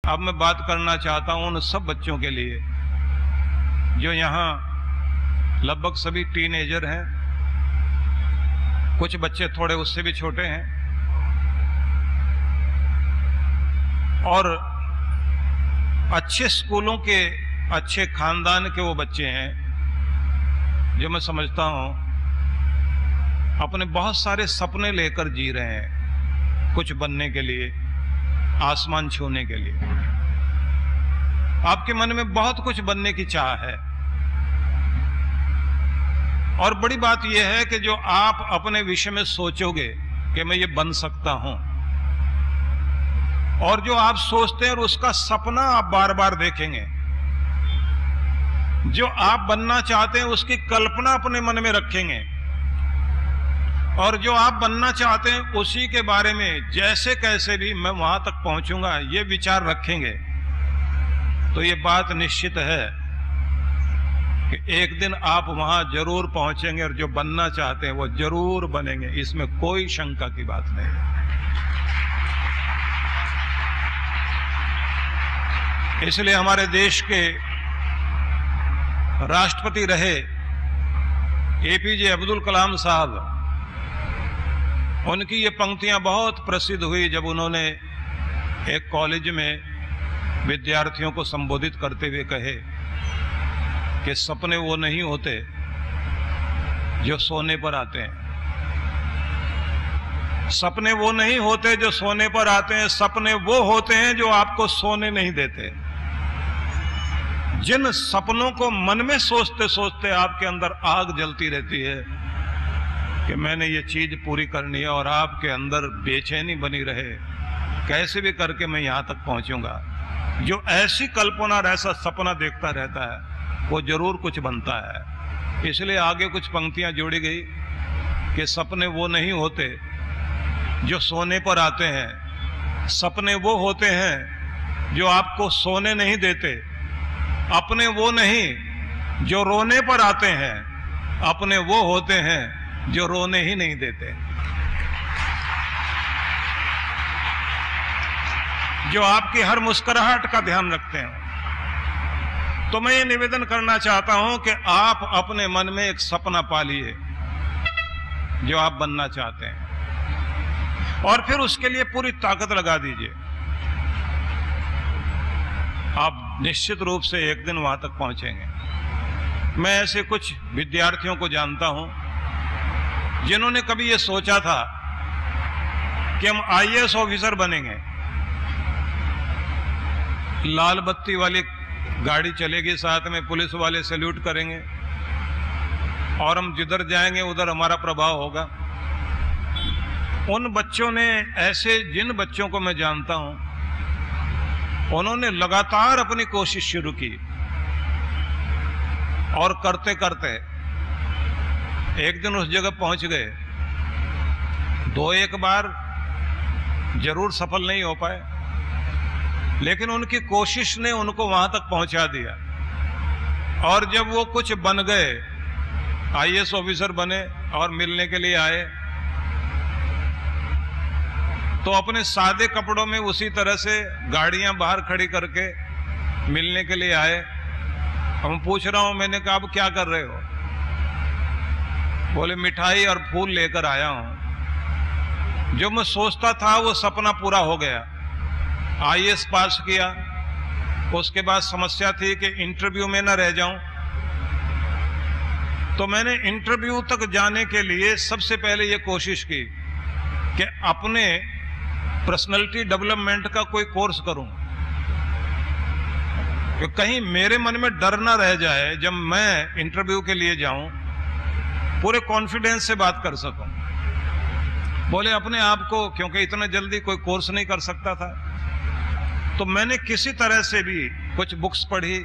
अब मैं बात करना चाहता हूं उन सब बच्चों के लिए जो यहाँ लगभग सभी टीनेजर हैं, कुछ बच्चे थोड़े उससे भी छोटे हैं, और अच्छे स्कूलों के अच्छे खानदान के वो बच्चे हैं जो मैं समझता हूं अपने बहुत सारे सपने लेकर जी रहे हैं, कुछ बनने के लिए, आसमान छूने के लिए। आपके मन में बहुत कुछ बनने की चाह है, और बड़ी बात यह है कि जो आप अपने विषय में सोचोगे कि मैं ये बन सकता हूं, और जो आप सोचते हैं और उसका सपना आप बार बार देखेंगे, जो आप बनना चाहते हैं उसकी कल्पना अपने मन में रखेंगे, और जो आप बनना चाहते हैं उसी के बारे में जैसे कैसे भी मैं वहां तक पहुंचूंगा ये विचार रखेंगे, तो ये बात निश्चित है कि एक दिन आप वहां जरूर पहुंचेंगे और जो बनना चाहते हैं वो जरूर बनेंगे, इसमें कोई शंका की बात नहीं। इसलिए हमारे देश के राष्ट्रपति रहे एपीजे अब्दुल कलाम साहब, उनकी ये पंक्तियां बहुत प्रसिद्ध हुई जब उन्होंने एक कॉलेज में विद्यार्थियों को संबोधित करते हुए कहे कि सपने वो नहीं होते जो सोने पर आते हैं, सपने वो नहीं होते जो सोने पर आते हैं, सपने वो होते हैं जो आपको सोने नहीं देते। जिन सपनों को मन में सोचते सोचते आपके अंदर आग जलती रहती है कि मैंने ये चीज पूरी करनी है, और आपके अंदर बेचैनी बनी रहे कैसे भी करके मैं यहां तक पहुंचूंगा, जो ऐसी कल्पना और ऐसा सपना देखता रहता है वो जरूर कुछ बनता है। इसलिए आगे कुछ पंक्तियां जोड़ी गई कि सपने वो नहीं होते जो सोने पर आते हैं, सपने वो होते हैं जो आपको सोने नहीं देते, अपने वो नहीं जो रोने पर आते हैं, अपने वो होते हैं जो रोने ही नहीं देते, जो आपकी हर मुस्कुराहट का ध्यान रखते हैं। तो मैं ये निवेदन करना चाहता हूं कि आप अपने मन में एक सपना पालिए जो आप बनना चाहते हैं, और फिर उसके लिए पूरी ताकत लगा दीजिए। आप निश्चित रूप से एक दिन वहां तक पहुंचेंगे। मैं ऐसे कुछ विद्यार्थियों को जानता हूं जिन्होंने कभी ये सोचा था कि हम आईएएस ऑफिसर बनेंगे, लाल बत्ती वाली गाड़ी चलेगी, साथ में पुलिस वाले सैल्यूट करेंगे, और हम जिधर जाएंगे उधर हमारा प्रभाव होगा। उन बच्चों ने, ऐसे जिन बच्चों को मैं जानता हूं, उन्होंने लगातार अपनी कोशिश शुरू की, और करते करते एक दिन उस जगह पहुंच गए। दो एक बार जरूर सफल नहीं हो पाए, लेकिन उनकी कोशिश ने उनको वहां तक पहुंचा दिया, और जब वो कुछ बन गए, आईएएस ऑफिसर बने और मिलने के लिए आए, तो अपने सादे कपड़ों में उसी तरह से गाड़ियां बाहर खड़ी करके मिलने के लिए आए। हम पूछ रहा हूं, मैंने कहा अब क्या कर रहे हो? बोले मिठाई और फूल लेकर आया हूं। जो मैं सोचता था वो सपना पूरा हो गया। आईएएस पास किया, उसके बाद समस्या थी कि इंटरव्यू में न रह जाऊं, तो मैंने इंटरव्यू तक जाने के लिए सबसे पहले ये कोशिश की कि अपने पर्सनालिटी डेवलपमेंट का कोई कोर्स करूं, कि कहीं मेरे मन में डर ना रह जाए, जब मैं इंटरव्यू के लिए जाऊं पूरे कॉन्फिडेंस से बात कर सकूं। बोले अपने आप को, क्योंकि इतना जल्दी कोई कोर्स नहीं कर सकता था, तो मैंने किसी तरह से भी कुछ बुक्स पढ़ी,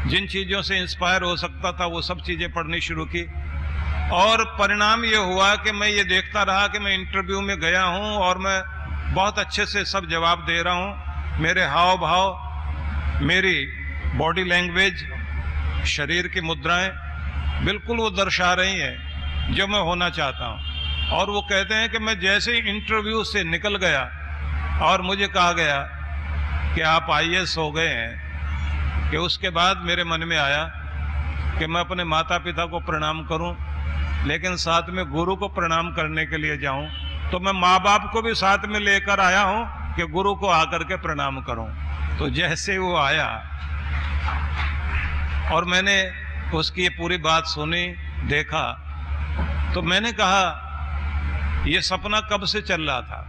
जिन चीजों से इंस्पायर हो सकता था वो सब चीजें पढ़नी शुरू की, और परिणाम ये हुआ कि मैं ये देखता रहा कि मैं इंटरव्यू में गया हूं और मैं बहुत अच्छे से सब जवाब दे रहा हूं। मेरे हाव भाव, मेरी बॉडी लैंग्वेज, शरीर की मुद्राएं बिल्कुल वो दर्शा रही हैं जो मैं होना चाहता हूं। और वो कहते हैं कि मैं जैसे ही इंटरव्यू से निकल गया और मुझे कहा गया कि आप आईएएस हो गए हैं कि उसके बाद मेरे मन में आया कि मैं अपने माता पिता को प्रणाम करूं, लेकिन साथ में गुरु को प्रणाम करने के लिए जाऊं, तो मैं माँ बाप को भी साथ में लेकर आया हूं कि गुरु को आकर के प्रणाम करूं। तो जैसे वो आया और मैंने उसकी ये पूरी बात सुनी, देखा, तो मैंने कहा ये सपना कब से चल रहा था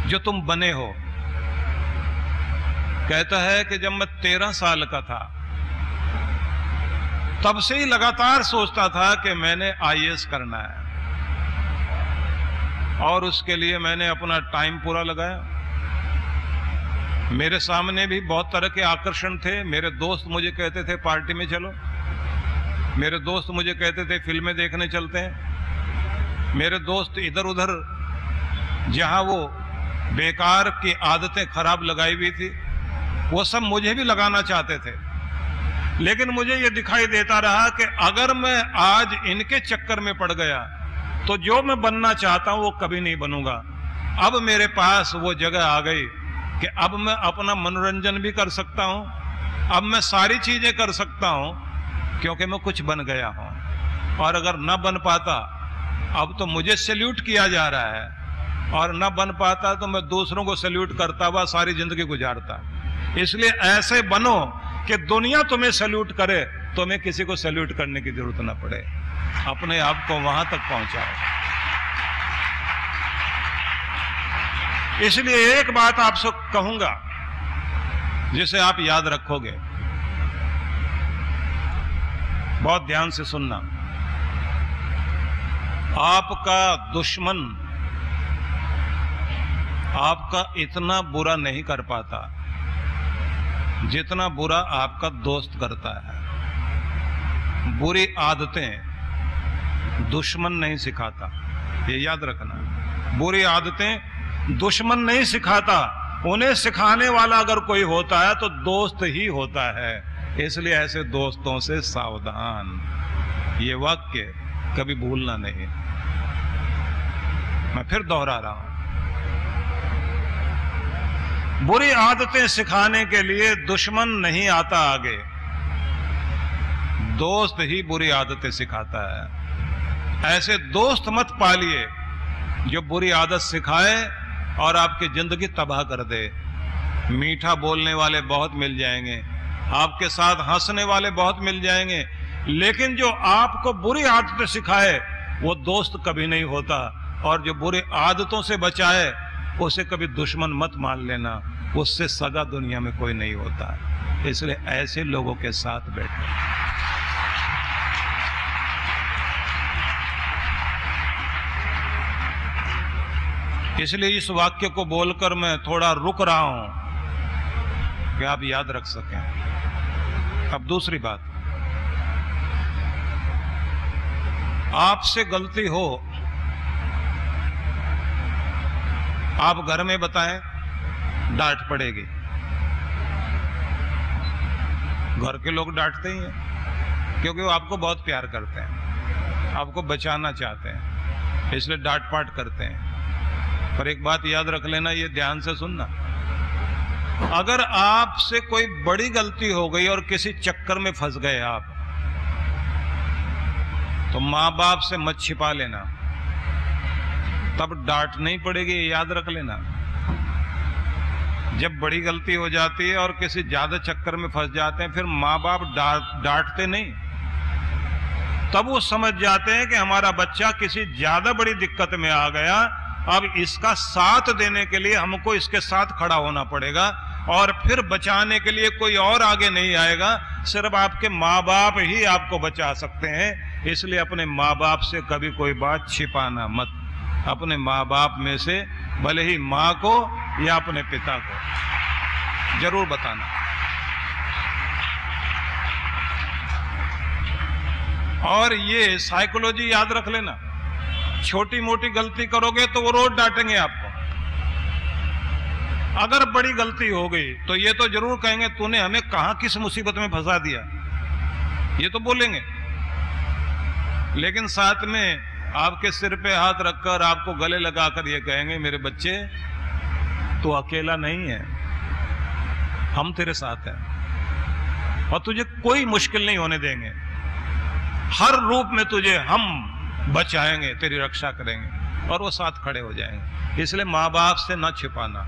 जो तुम बने हो? कहता है कि जब मैं 13 साल का था तब से ही लगातार सोचता था कि मैंने आईएएस करना है, और उसके लिए मैंने अपना टाइम पूरा लगाया। मेरे सामने भी बहुत तरह के आकर्षण थे। मेरे दोस्त मुझे कहते थे पार्टी में चलो, मेरे दोस्त मुझे कहते थे फिल्में देखने चलते हैं, मेरे दोस्त इधर उधर जहां वो बेकार की आदतें खराब लगाई हुई थी वो सब मुझे भी लगाना चाहते थे। लेकिन मुझे ये दिखाई देता रहा कि अगर मैं आज इनके चक्कर में पड़ गया तो जो मैं बनना चाहता हूं वो कभी नहीं बनूंगा। अब मेरे पास वो जगह आ गई कि अब मैं अपना मनोरंजन भी कर सकता हूं, अब मैं सारी चीजें कर सकता हूं, क्योंकि मैं कुछ बन गया हूं। और अगर न बन पाता, अब तो मुझे सैल्यूट किया जा रहा है, और न बन पाता तो मैं दूसरों को सैल्यूट करता हुआ सारी जिंदगी गुजारता। इसलिए ऐसे बनो कि दुनिया तुम्हें सैल्यूट करे, तुम्हें किसी को सैल्यूट करने की जरूरत न पड़े। अपने आप को वहां तक पहुंचाओ। इसलिए एक बात आपसे कहूंगा जिसे आप याद रखोगे, बहुत ध्यान से सुनना। आपका दुश्मन आपका इतना बुरा नहीं कर पाता जितना बुरा आपका दोस्त करता है। बुरी आदतें दुश्मन नहीं सिखाता, ये याद रखना। बुरी आदतें दुश्मन नहीं सिखाता, उन्हें सिखाने वाला अगर कोई होता है तो दोस्त ही होता है। इसलिए ऐसे दोस्तों से सावधान। ये वाक्य कभी भूलना नहीं। मैं फिर दोहरा रहा हूं, बुरी आदतें सिखाने के लिए दुश्मन नहीं आता आगे, दोस्त ही बुरी आदतें सिखाता है। ऐसे दोस्त मत पालिए जो बुरी आदत सिखाए और आपकी जिंदगी तबाह कर दे। मीठा बोलने वाले बहुत मिल जाएंगे, आपके साथ हंसने वाले बहुत मिल जाएंगे, लेकिन जो आपको बुरी आदतें सिखाए वो दोस्त कभी नहीं होता। और जो बुरी आदतों से बचाए उसे कभी दुश्मन मत मान लेना, उससे सगा दुनिया में कोई नहीं होता। इसलिए ऐसे लोगों के साथ बैठो। इसलिए इस वाक्य को बोलकर मैं थोड़ा रुक रहा हूं कि आप याद रख सकें। अब दूसरी बात, आपसे गलती हो, आप घर में बताएं, डांट पड़ेगी। घर के लोग डांटते ही हैं क्योंकि वो आपको बहुत प्यार करते हैं, आपको बचाना चाहते हैं, इसलिए डांट पाट करते हैं। पर एक बात याद रख लेना, ये ध्यान से सुनना, अगर आपसे कोई बड़ी गलती हो गई और किसी चक्कर में फंस गए आप, तो मां बाप से मत छिपा लेना, तब डांट नहीं पड़ेगी, याद रख लेना। जब बड़ी गलती हो जाती है और किसी ज्यादा चक्कर में फंस जाते हैं, फिर माँ बाप डांटते नहीं, तब वो समझ जाते हैं कि हमारा बच्चा किसी ज्यादा बड़ी दिक्कत में आ गया, अब इसका साथ देने के लिए हमको इसके साथ खड़ा होना पड़ेगा, और फिर बचाने के लिए कोई और आगे नहीं आएगा, सिर्फ आपके माँ बाप ही आपको बचा सकते हैं। इसलिए अपने माँ बाप से कभी कोई बात छिपाना मत। अपने माँ बाप में से भले ही माँ को या अपने पिता को जरूर बताना। और ये साइकोलॉजी याद रख लेना, छोटी मोटी गलती करोगे तो वो रोज डांटेंगे आपको। अगर बड़ी गलती हो गई तो ये तो जरूर कहेंगे तूने हमें कहां किस मुसीबत में फंसा दिया, ये तो बोलेंगे। लेकिन साथ में आपके सिर पे हाथ रखकर आपको गले लगाकर ये कहेंगे मेरे बच्चे तू अकेला नहीं है, हम तेरे साथ हैं और तुझे कोई मुश्किल नहीं होने देंगे। हर रूप में तुझे हम बचाएंगे, तेरी रक्षा करेंगे और वो साथ खड़े हो जाएंगे। इसलिए माँ बाप से ना छिपाना।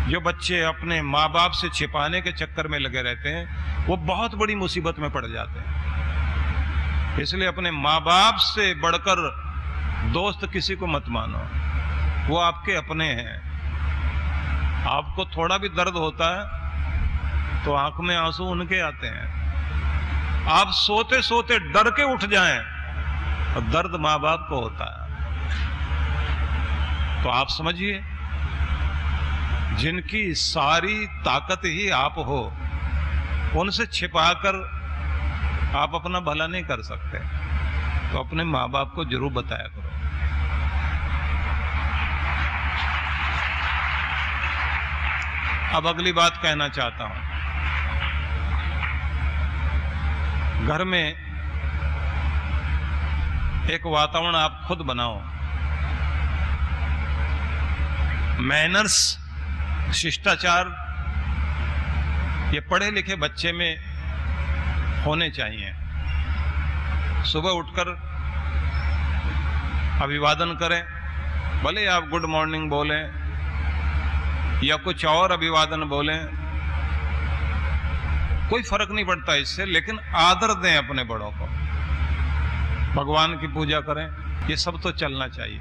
जो बच्चे अपने माँ बाप से छिपाने के चक्कर में लगे रहते हैं वो बहुत बड़ी मुसीबत में पड़ जाते हैं। इसलिए अपने माँ बाप से बढ़कर दोस्त किसी को मत मानो, वो आपके अपने हैं। आपको थोड़ा भी दर्द होता है तो आंख में आंसू उनके आते हैं। आप सोते सोते डर के उठ जाएं और दर्द माँ बाप को होता है। तो आप समझिए, जिनकी सारी ताकत ही आप हो, उनसे छिपाकर आप अपना भला नहीं कर सकते। तो अपने माँ बाप को जरूर बताया करो। अब अगली बात कहना चाहता हूं। घर में एक वातावरण आप खुद बनाओ। मैनर्स, शिष्टाचार ये पढ़े लिखे बच्चे में होने चाहिए। सुबह उठकर अभिवादन करें, भले आप गुड मॉर्निंग बोलें या कुछ और अभिवादन बोलें, कोई फर्क नहीं पड़ता इससे, लेकिन आदर दें अपने बड़ों को। भगवान की पूजा करें, ये सब तो चलना चाहिए।